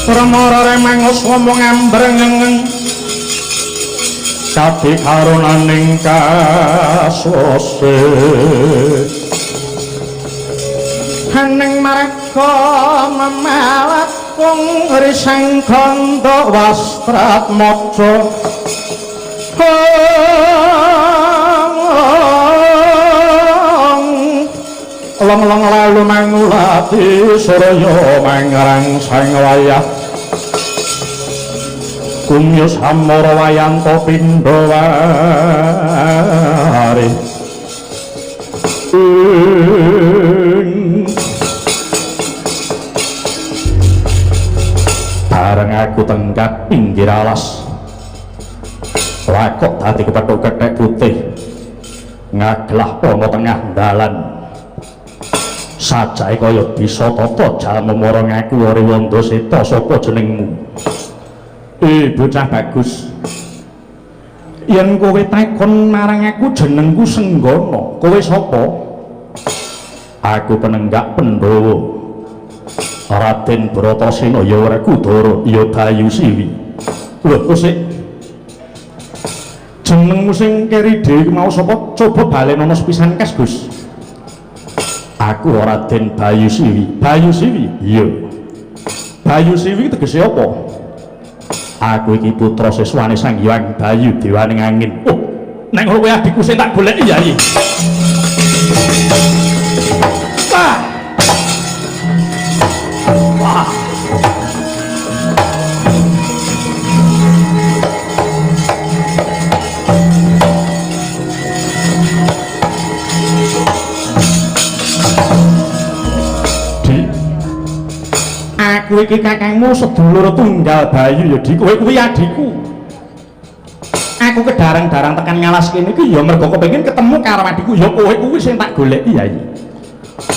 Pramara mangos ngomong ambreng kadhe karonaning kasose haning marga memawat wong risang kandha wastrat maca long-long lalu mangulati surya mangrang sang wayah kumya samara wayanto pindha wari bareng aku tenggat pinggir alas lakok dadi kepethuk kethek putih ngaglah ana tengah dalan sajae kaya bisa tata jalma marang aku Riwanda Seta sapa jenengmu bocah bagus yen kowe takon marang aku jenengku Senggana, kowe sapa? Aku penenggak Pandhawa Raden Bratasena ya Werkudara ya Bayu Siwi. Lho sik jenengmu sing keri dhewe mau sapa? Coba balenono sepisan kas Gus. Aku Raden Bayu Siwi. Bayu Siwi? Iya. Bayu Siwi tegese apa? Aku iki putra siswane Sang Hyang Bayu Dewaning Angin. Oh, nek kowe adikku sing tak goleki ya iki. Wah. Wah. Aku iki kakangmu sedulur tunggal Bayu ya Dik, kowe kuwi adikku. Aku kedarang-darang tekan ngalas kene iki ya mergo kepengin ketemu karo adikku ya kowe kuwi sing tak goleki ya iki.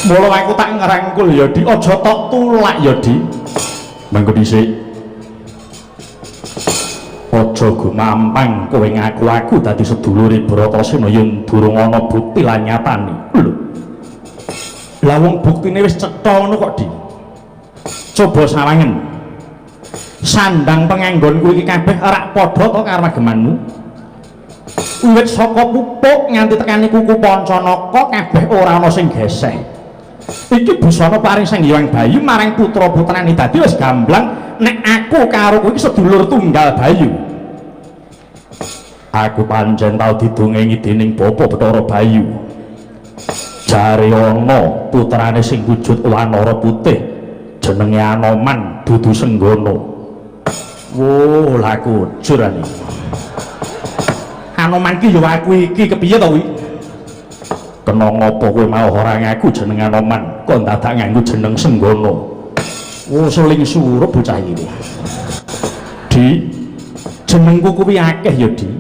Mula aku tak ngerangkul ya Dik, aja tok tulak ya Dik. Mengko dhisik. Aja gumampang kowe ngaku aku dadi sedulure Bratasena yen durung ana bukti lan nyatane. Lho. Lah wong buktine wis cetha ngono kok Dik. Coba sawangen sandang penganggonku iki kabeh rak padha to karo agemanmu. Wiwit saka pupuk nganti tekani kuku Pancanaka kabeh ora ana sing geseh. Iki busana paring Sang Hyang Bayu marang putra-putrane dadi wis gamblang nek aku karo kowe iki sedulur tunggal Bayu. Aku pancen tau didongengi dening Bapa Bathara Bayu. Jare ana putrane sing wujud wanara putih jenenge Anoman dudu Senggana. Wo laku jurane. Anoman ki ya aku iki kepiye to kuwi? Kena ngopo kowe mau ora ngaku jeneng Anoman kok dadak nganggo jeneng Senggana. Wo seling surup bocah iki. Di jenengku kuwi akeh ya Di.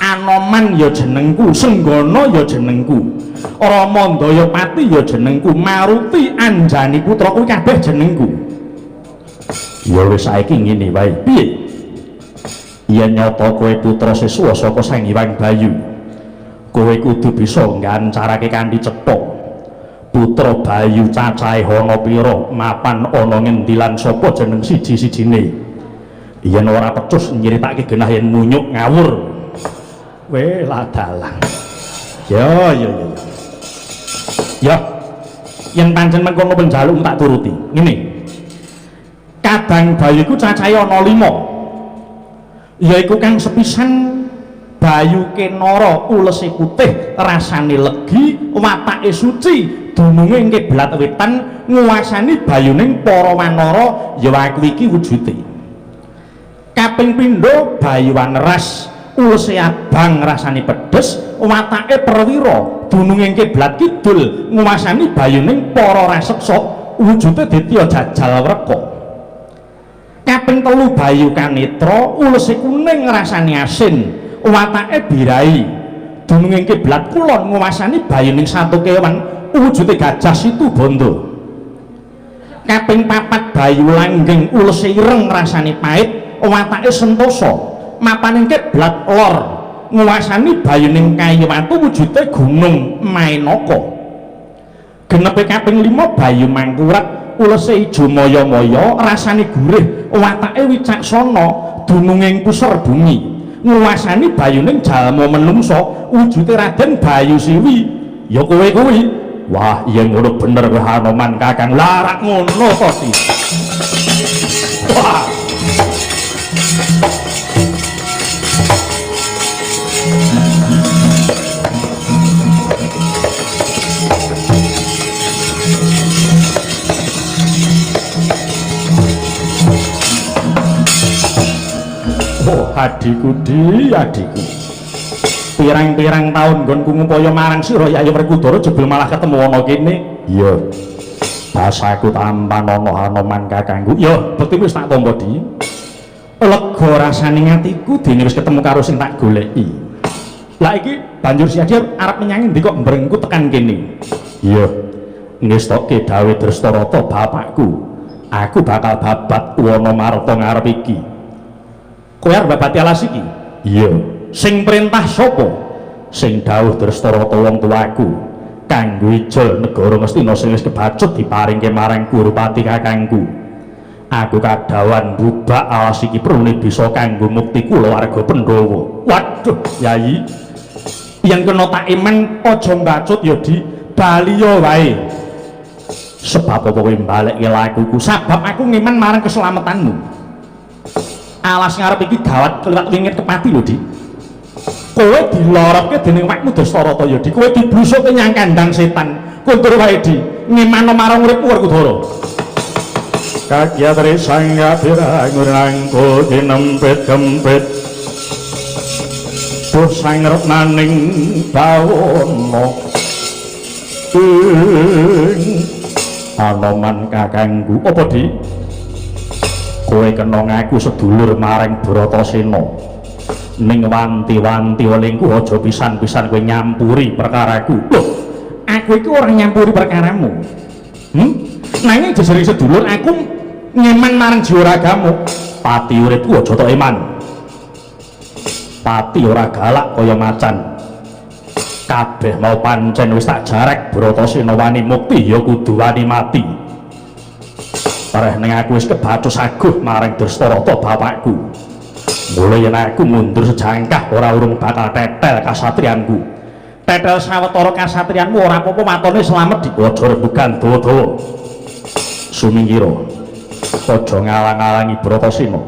Anoman ya jenengku, Senggana ya jenengku. Rama Ndayapati ya jenengku, Maruti Anjani putra kuwi kabeh jenengku. Ya wis saiki ngene wae. Piye? Yen nyata kowe putra siswa saka Sang Hyang Bayu, kowe kudu bisa nggancarake kanthi cetha. Putra Bayu cacahe ana pira, mapan ana ngendi lan sapa jeneng siji-sijine. Yen ora pecus nyeritake genah yen munyuk ngawur. Weh lah dalang. Ya. Ya, yang pancen mengkono penjaluk tak turuti. Ngene. Kadang Bayu iku cacahe ana 5. Yaiku kang sepisan Bayu Kenara, ulese putih, rasane legi, watake suci, dununge ing kiblat wetan, nguwasani bayuning para wanara, ya aku iki wujude. Kaping pindho Bayu Waneras, ulese abang, rasane pedes, watake perwira, dununge kiblat kidul, nguwasani bayuning para raseksa, wujude ditya jajal wreka. Kaping 3 Bayu Kanetra, ulese kuning, rasane asin, watake birai, dununge kiblat kulon, nguwasani bayuning satu kewan, wujude gajah situ bondo. Kaping 4 Bayu Langgeng, ulese ireng, rasane pahit, watake sentosa, mapaning kiblat lor, nguwasani bayuning kayu watu, wujude gunung Mainaka. Genepe kaping 5 Bayu Mangkurat, ulese ijo moyo-moyo, rasane gurih, watake wicaksana, dununging puser bumi, nguwasani bayuning jalma menungsa, wujude Raden Bayu Siwi. Ya kowe kuwi. Wah, iya ngono bener kowe Anoman kakang. Larak ngono to sih. Wah. Oh, adikku di adikku. Pirang-pirang tahun nggonku ngupaya marang sira Yayi Werkudara jebul malah ketemu ana kene. Iya. Basaku tampan ana Anoman kakangku. Ya, bekti wis tak tampa di. Lega rasane atiku dene wis ketemu karo sing tak goleki. Lah iki banjur si Adir arep menyang endi kok mbrengku tekan kene. Iya. Ngestokke dawuh Drestarata bapakku. Aku bakal babat Wana Marta ngarep iki. Kowe arep babati alas iki? Iya. sing perintah sapa sing dawuh Drestara wong tuaku kanggo ijol negara Ngastina sing wis kebacut diparingke marang Gurupati kakangku aku kadawan bubak alas iki prune bisa kanggo mukti kula warga Pandhawa. Waduh Yai yang kena tak iman aja mbacut ya di baliya wae sebab apa kowe mbalekke lakuku sebab aku ngiman marang keselamatanmu alas ngarep iki gawat kelewat wingit kepati lho di kowe dilorotke dening wakmu Drestara ya di kowe diblusukke nyang kandang setan kuntur wae di ngimano marang uripku Werkudara kagyatri sangga pirangurangku dinempit kempit duh sang retnaning bawana Anoman kakangku apa di kowe kena ngaku sedulur marang Bratasena ning wanti-wanti welingku aja pisan-pisan kowe nyampuri perkaraku loh aku iki ora nyampuri perkaramu nanging jejering sedulur aku ngeman marang jiwaragamu pati uripku aja tok eman pati ora galak kaya macan kabeh mau pancen wis tak jarek Bratasena wani mukti ya kudu wani mati pareh ning aku wis kebathus aguh marang Drestara bapakku mulai yen aku mundur sejangkah ora urung bakal tetel kasatriyanku tetel sawetara kasatriyanmu ora apa-apa matone slamet di aja rembugan dawa-dawa sumingkira aja ngalang-alangi Bratasena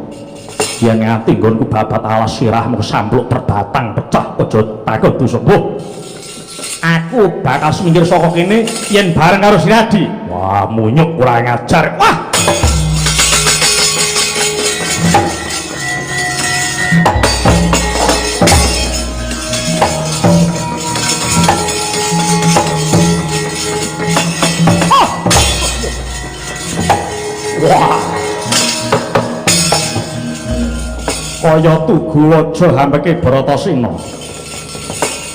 yen nganti nggonku babat alas sirahmu sampluk perbatang pecah aja takut dusuh aku bakal semingkir saka kene yen bareng karo Siradi wah munyuk kurang ajar wah wah kaya tugu aja hampeke Bratasena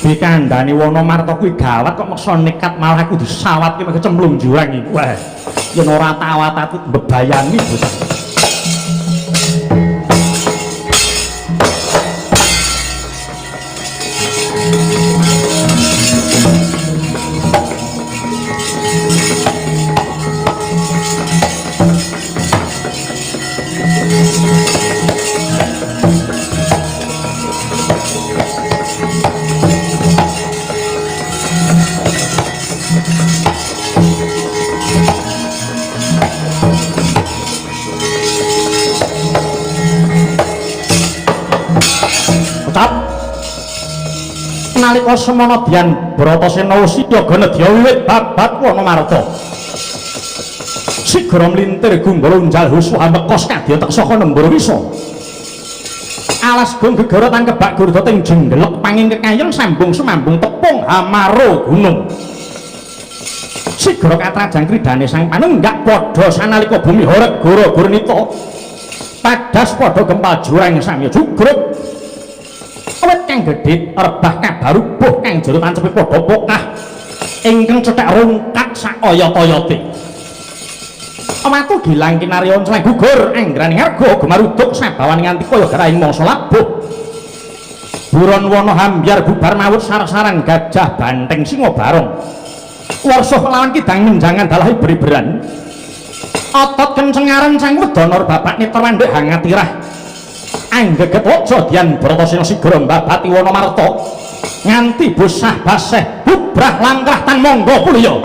dikandani Wonomarta kuwi gawat kok maksa nekat malah aku disawatke mek cemplung jurang iki wah yen ora tawat aku mbebayani bocah nalika semana dian Bratasena usida Ganedya wiwit babat Wonomarta sigra mlintir gumbala unjal huswa mekos kadya tek saka nembur wisa alas gung gegara tan kebak gurda ting jenggelek panging kekayeng sambung sumambung tepung hamaro gunung sigra katrajang kridane sang panunggak padha sanalika bumi horeg gora gurnita padas padha gempal jurang samya jugruk awet kang gedhe rebah kabarubuh kang jero tancepe padha pokah ingkang cethek rungkat sak oyot-oyote amatu gilang kinaryon slang gugur anggraning arga gemaruduk sabawan nganti kaya garahing mangsa labuh buron wana hambyar bubar mawut sar-saran gajah banteng singa barong warsa lawan kidang menjangan dalah beri-beran otot kencengaran sang wedana bapak nitrandhek hangatirah anggeget waja dian Bratasena sigra mbabati Wonomarta nganti bosah baseh bubrah langkah tan monggo pulya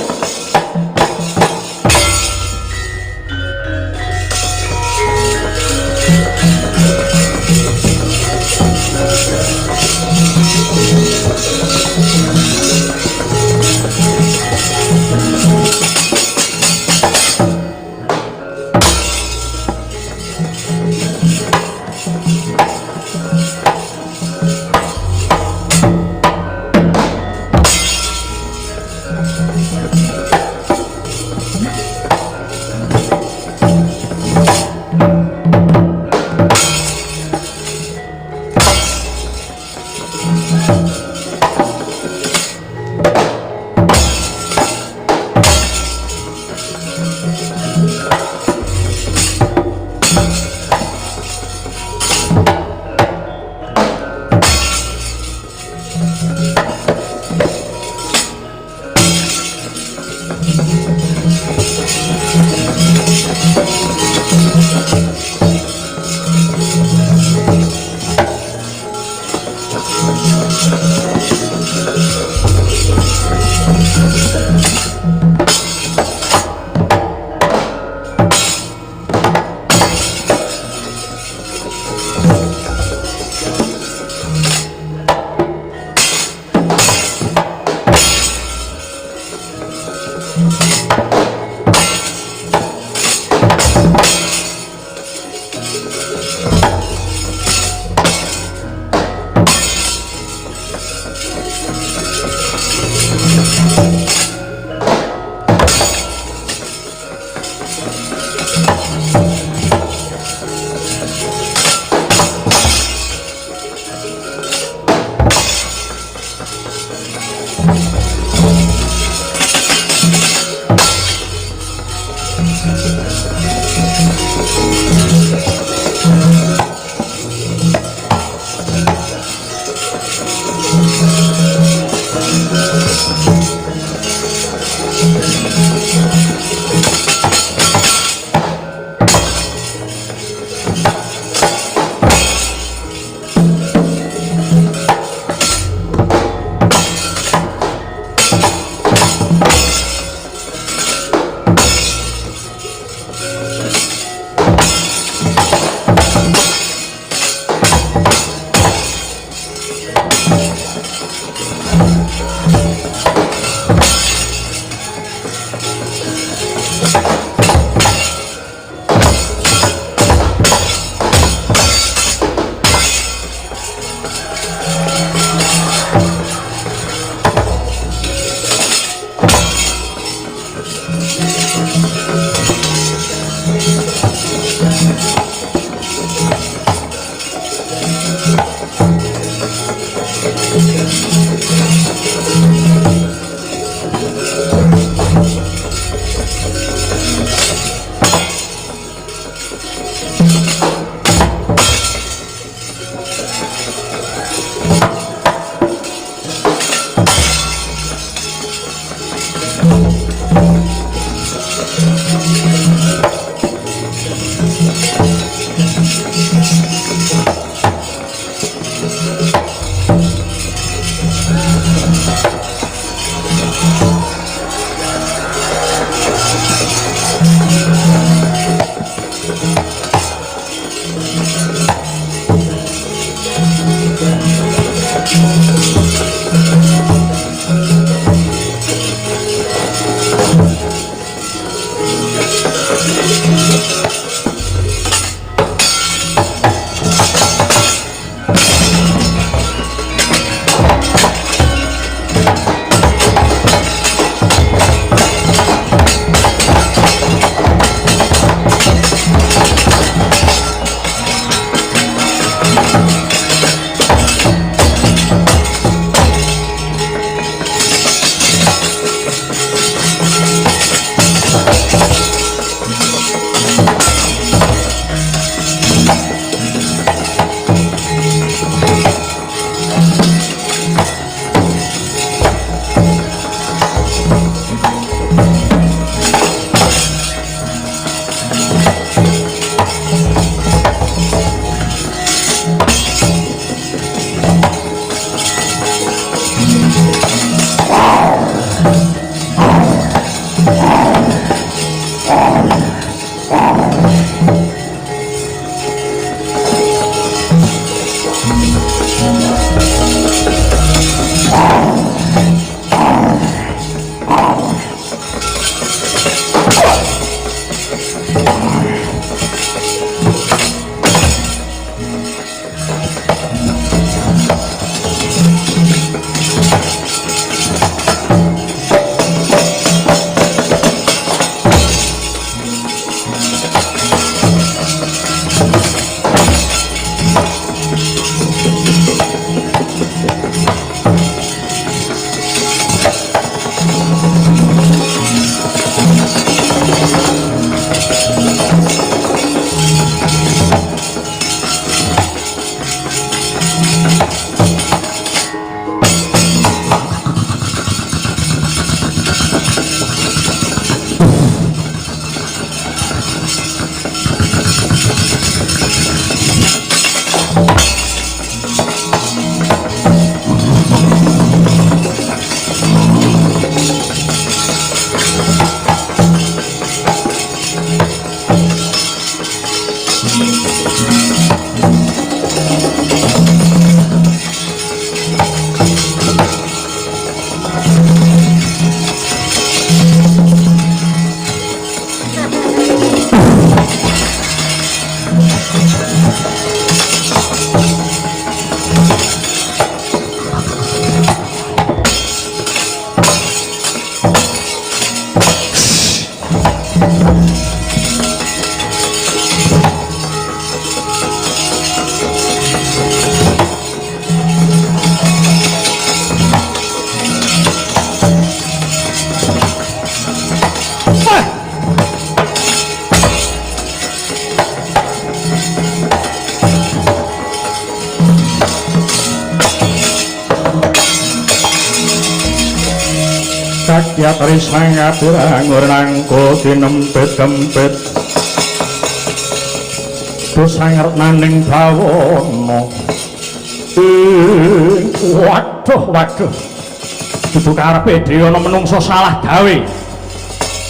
Yatri sangapira ngurnangko kinempit-kempit Kusangretnaning bawana Waduh Ibu karepe dhewe ana menungso salah gawe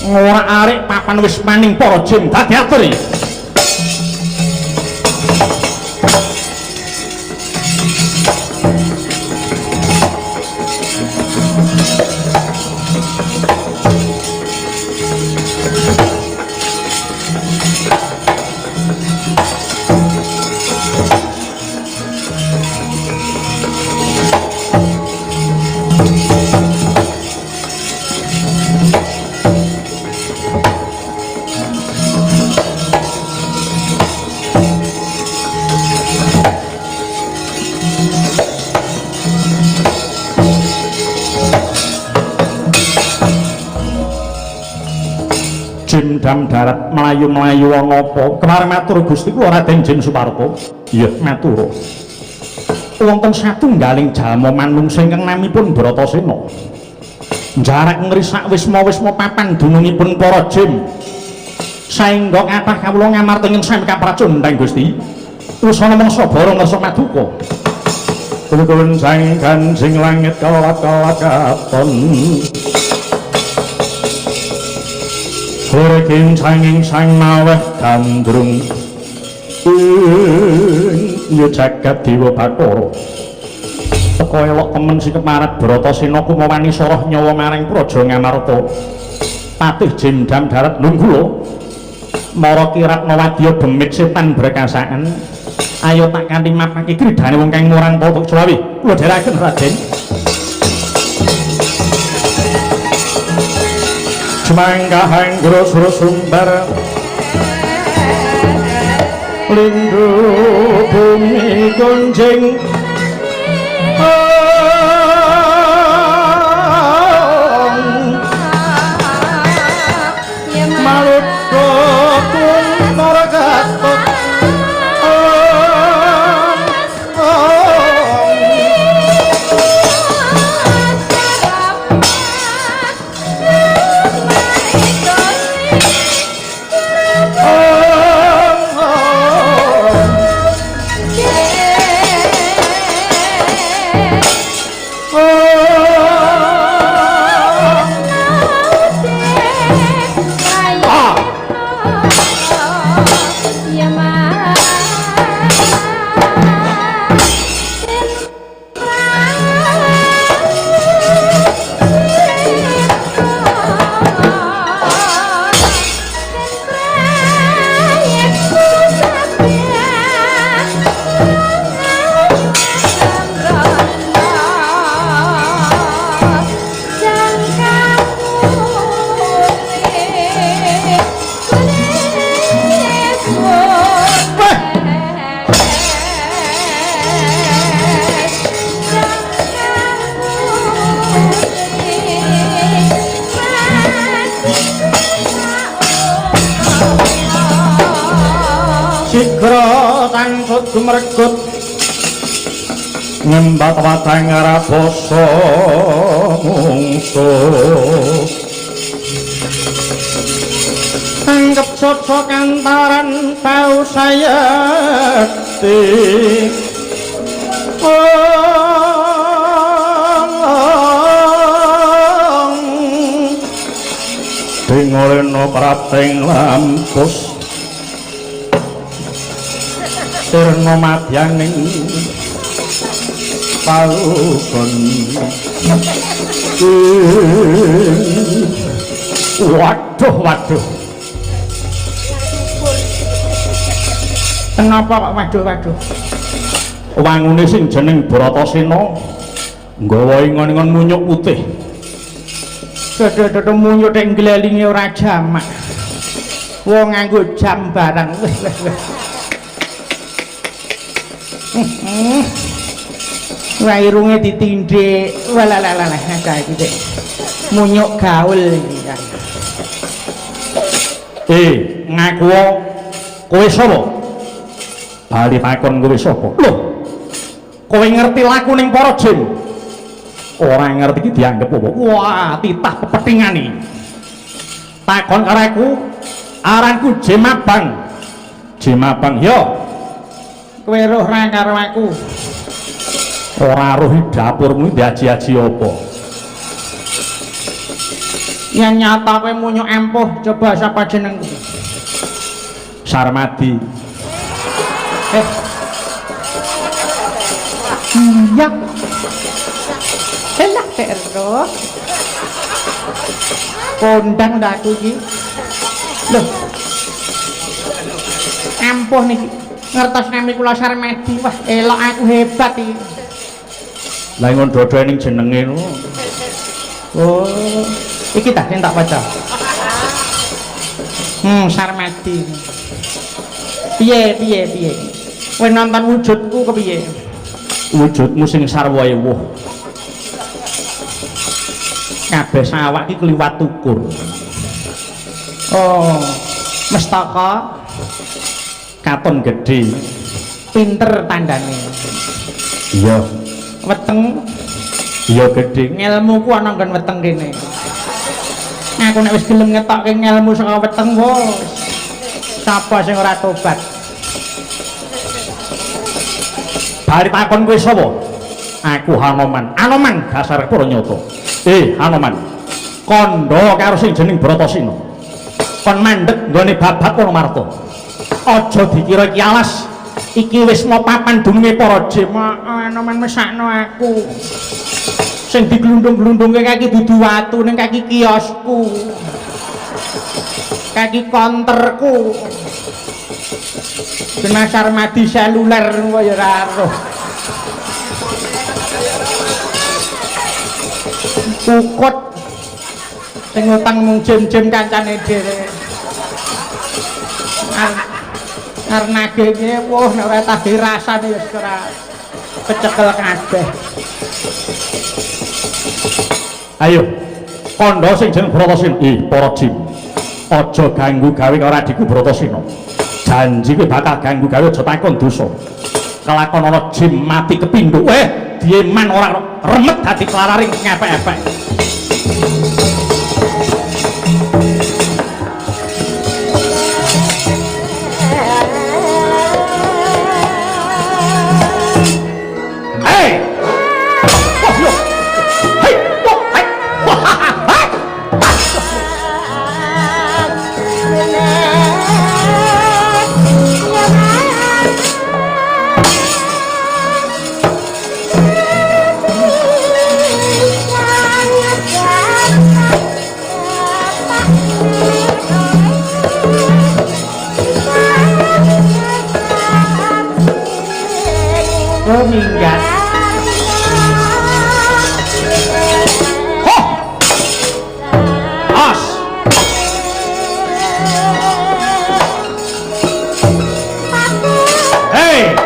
ngorak-arik papan wis maning para jin dadi atri Jimdam darat melayu-melayu ana apa? Kemarin matur Gusti kula Raden Jim Suparto. Iya, matur. Wonten satunggaling jalma manungsa ingkang namipun Bratasena. Jarak ngrisak wisma-wisma papan dunungipun para jim. Saengga kathah kawula ngamartengin sami kapracundang Gusti. Usana mangsa bara ngersa maduka. Kulun sang Kanjeng langit kalak-kalak katon. Hurking sanging sang maweh gandrung ya jagat dewa Bathara teko elok temen si kemarat Bratasena kumawani soroh nyawa maring Praja Ngamarta patih Jimdam darat nunggula mara kiratna wadya demit setan berkasaan ayo tak kanthi mapake kridane wong kang ngurang potok Jawi kula dherekaken Raden. Semanggahan grus-grus sumber lindu bumi gonjing malut kokun maragatot Gumregut ngembat watang raposo mungsu anggap cocok antaran tau sayakti dingoleno prapting lampus sirna madyaning palukon waduh kenapa kok waduh wangune sing jeneng Bratasena nggawa ingon-ingon munyuk putih dada munyuk nek nglelingi ora jamak wong nganggo jam barang wairunge ditindik walalalala kae iki munyuk gaul iki kan ngaku kowe sapa bali takon kowe sapa lho kowe ngerti laku ning para jin ora ngerti iki dianggep apa wah titah pepethingane takon karo aku aranku Jimabang yo kowe roh ra karo aku ora roh dapurmu diaji-aji apa yang nyata kowe munyuk empuh coba sapa jenengmu Sarmadi iya enak terus kondang dak aku iki lho empuh niki ngertos nami kula Sarmadi wah elok aku hebat iki lah ngon dodoe ning jenenge lho oh iki tak sing tak waca Sarmadi piye kowe nonton wujudku kepiye wujudmu sing sarwa ewuh kabeh sawak iki kliwat ukur Oh, mestaka katon gedhe. Pinter tandane. Iya. Weteng. Iya gedhe. Ngelmuku ana nggon weteng kene. Aku nek wis gelem ngetokke ngelmu saka weteng wis. Sapa sing ora tobat? Bari takon kowe sapa? Aku Hanoman. Anoman dasar Pranyata. Hanoman. Kandha karo sing jeneng Bratasena. Kon mandheg nggone babat Wonomarta. Aja dikira iki alas. Iki wis mau papan dununge para jin. Anoman mesakno aku. Sing diglundung-glundungke kaki dudu watu ning kaki kiosku. Kaki konterku. Jenasar madi seluler kaya ora roh. Ukut sing utang mung jim-jim kancane dhewe. Karena gege wah nek ora tak dirasani wis ora kecekel kabeh. Ayo, kandha sing jeneng Bratasena, para jin. Aja ganggu gawe karo adikku Bratasena. Janji kowe bakal ganggu gawe aja takon dosa. Kelakon ana jin mati kepindho. Dieman ora remet dadi klararing ngepek-epek. Minggat. As. Hey.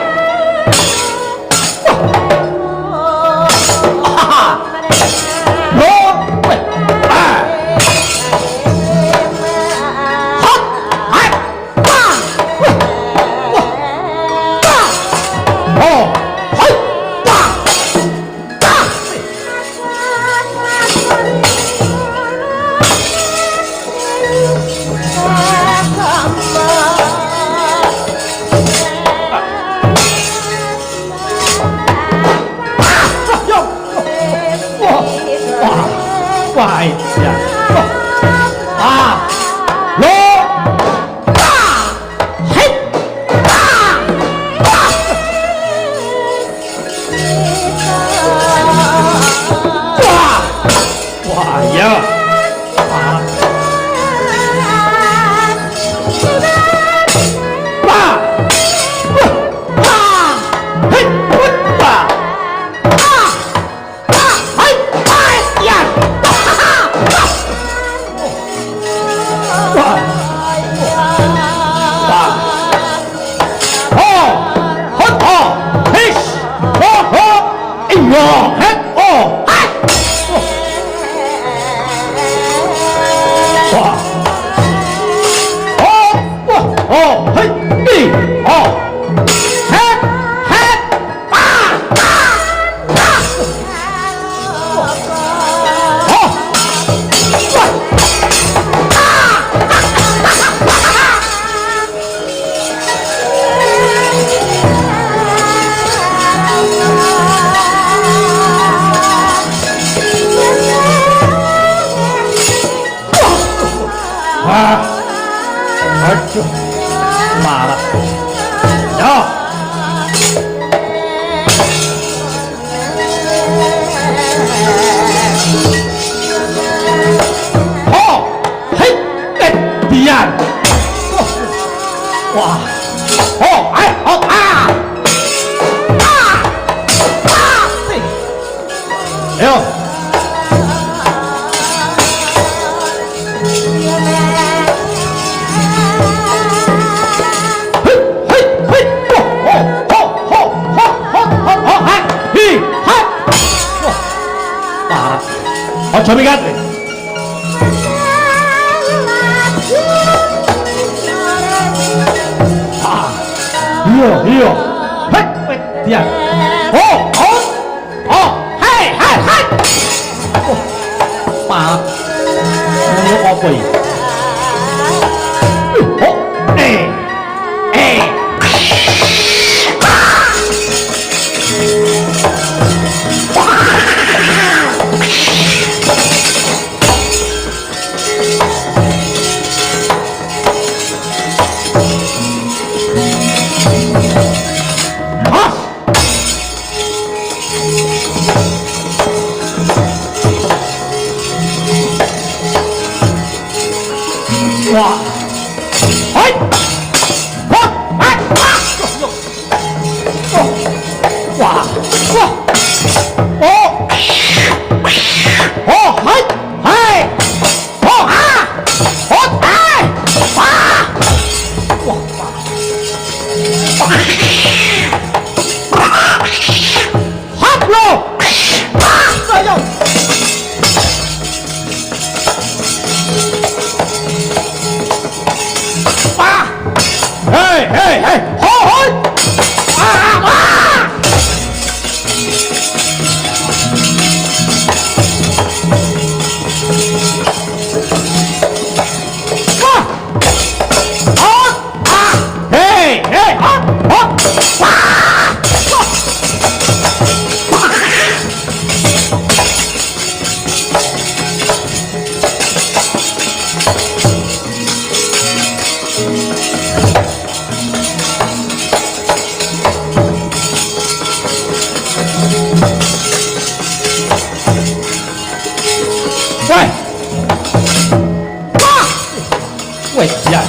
Aduh, marah. Ya. Oh, hei, biar. Wah. Oh, oh, Yo. Ojo mikat. iya hei dia oh hei oh pak ini apa ini oh wah hei wah wah oh hei hei oh hei wah hap lo ayo hey hoi weh ya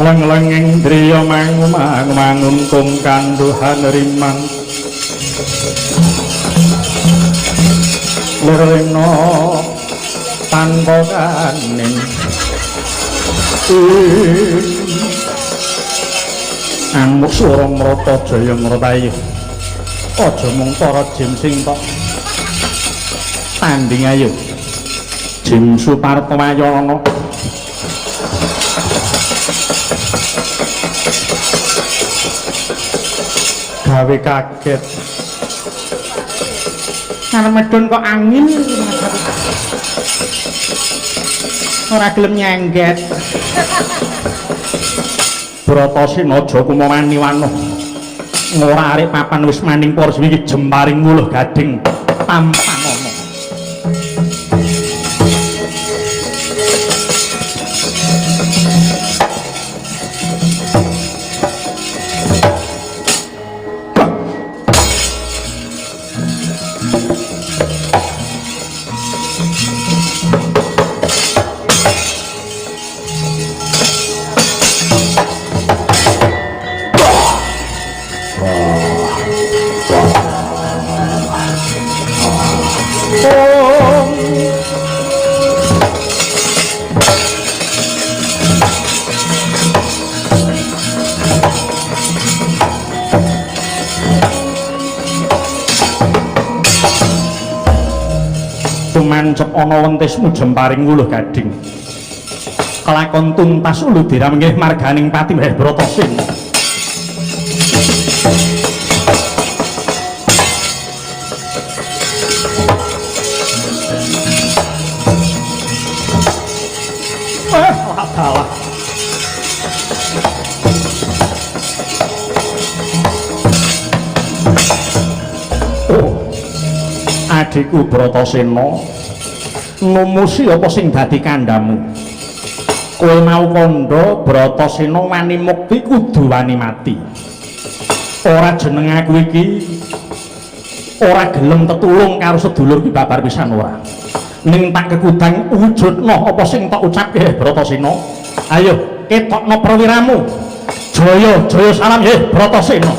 leng-lenging driya mangun tung kanduhan rimang lurena tanpa kanin amuk swara mrata jaya mratayu aja mung para jim sing tok tanding ayo jim Supartawayana gawe kaget karena medun kok angin ora gelem nyengget Bratasena aja kumawani wanuh ora arek papan wis maning porsi iki jemparing nguluh gading tampanana nancep ana wentismu jemparing wuluh gading kelakon tuntas ulu diram nggih marganing pati Mbah Bratasena dalah adikku Bratasena numusi apa sing dadi kandhamu kowe mau kandha Bratasena wani mukti kudu wani mati ora jeneng aku iki ora gelem tetulung karo sedulur ki babar pisan ora ning tak kekudang wujudno apa sing tak ucapke Bratasena ayo ketokno prawiramu jaya jaya salam nggih Bratasena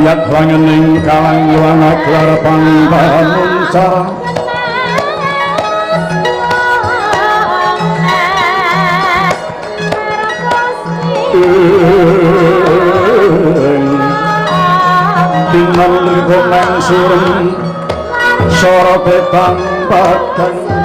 Yak wangening kalang wana klar pangbangun cara Dinan lipo nang sureng sorote tambatan